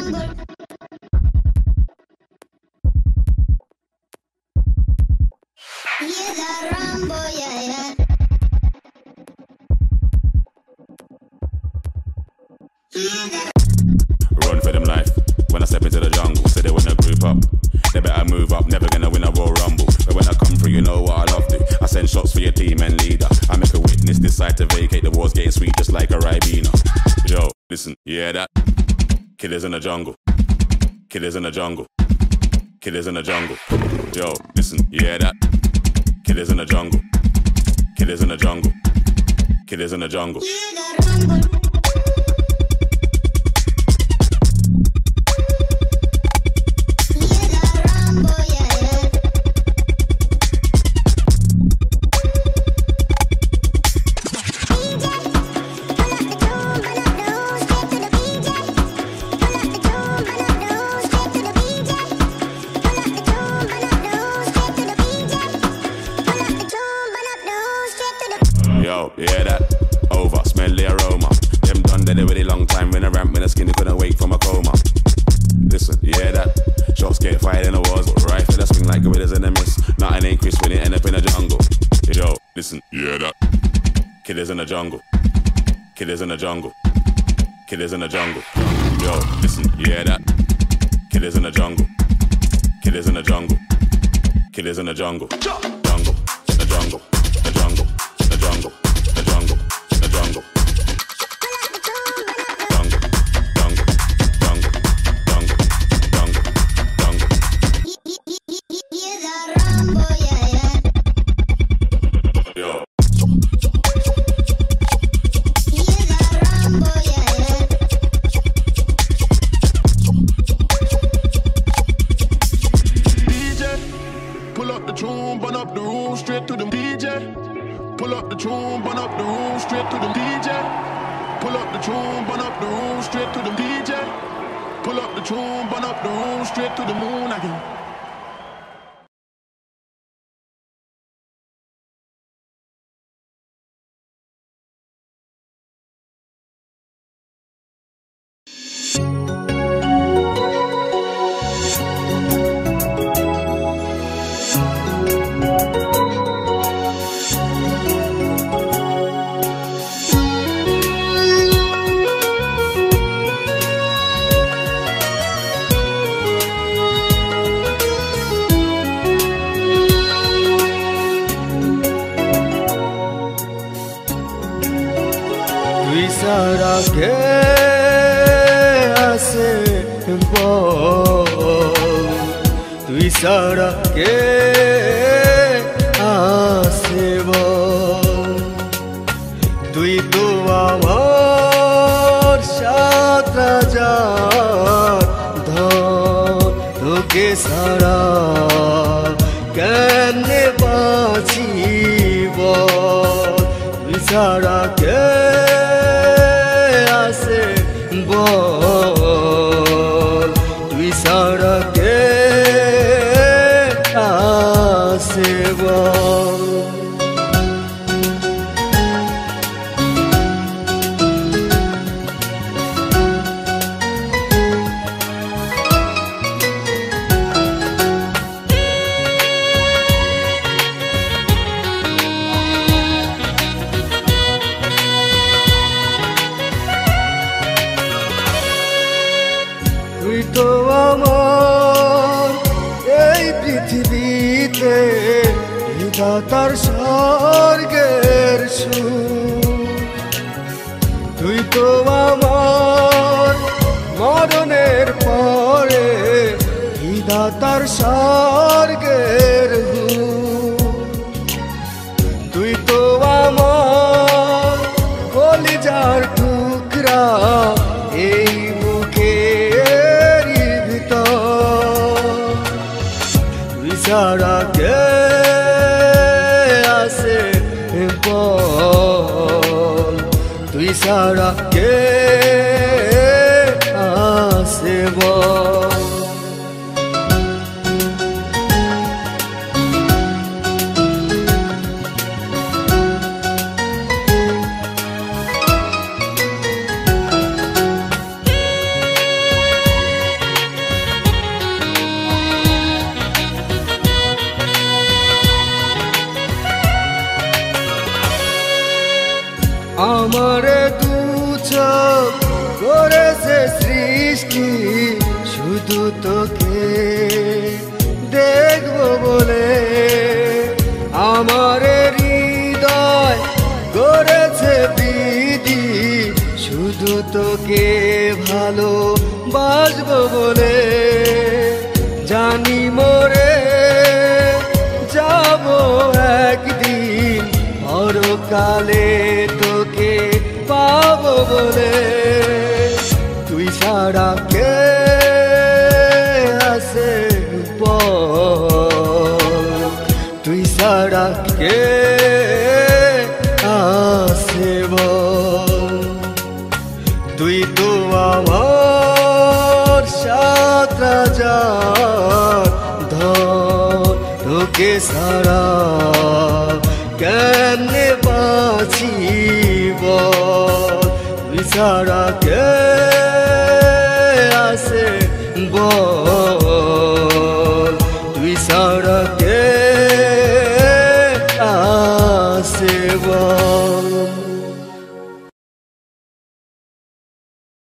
Run for them life. When I step into the jungle, say they wanna group up. They better move up, never gonna win a Royal Rumble. But when I come through, you know what I love to. I send shots for your team and leader. I make a witness decide to vacate. The war's getting sweet just like a Ribena. Yo, listen, you hear that? Killers in the jungle. Killers in the jungle. Killers in the jungle. Yo, listen, you hear that? Killers in the jungle. Killers in the jungle. Killers in the jungle. Yo, you hear that? Over, smell the aroma. Them done dead a really long time when a ramp when a skinny couldn't wake from a coma. Listen, you hear that? Shots get fired in the wars, but rifle that swing like gorillas in the mist. Nothing ain't crisp when it end up in the jungle. Yo, listen, you hear that? Killers in the jungle. Killers in the jungle. Killers in the jungle. Yo, listen, you hear that? Killers in the jungle. Killers in the jungle. Killers in the jungle. Jungle, the jungle, the jungle. The jungle, the jungle, the jungle. Jungle, jungle, jungle, jungle, jungle, jungle. Hear the rumble, yeah, yeah. Yo. Hear the rumble, yeah, yeah. DJ, pull up the tune, burn up the room, straight to the DJ. Pull up the tune, burn up the room, straight to the DJ. Pull up the tune, burn up the room, straight to the DJ. Pull up the tune, burn up the room, straight to the moon again. सारा के आसे बोल तुई सारा के आसे बोल তুই তো আমার সাথে যা ধর তোকে সারা কেমনে বাঁচিব তুই সারা কে আসে বল তুই সারা কে আসে বল তুই তো আমার এই পৃথিবীতে বিধাতার স্বর্গের সুর তুই তো আমার মরণের পরে বিধাতার স্বর্গের হুর তুই তো আমার কলিজার টুকরা এই सारा के आसे बोल तुई सारा के आसे बोल আমারে দু চোখ করেছে সৃষ্টি শুধু তোকে দেখবো বলে আমারে হৃদয় করেছে বিধি শুধু তোকে ভালো বাসবো বলে জানি মোরে যাব একদিন পরকালে তোকে পাবো বলে তুই ছাড়া কে আছে বল তুই ছাড়া কে আছে বল তুই তো আমার সাত রাজার ধন তোকে ছাড়া কেমনে বাঁচি বল তুই ছাড়া কে আছে বল তুই ছাড়া কে আছে বল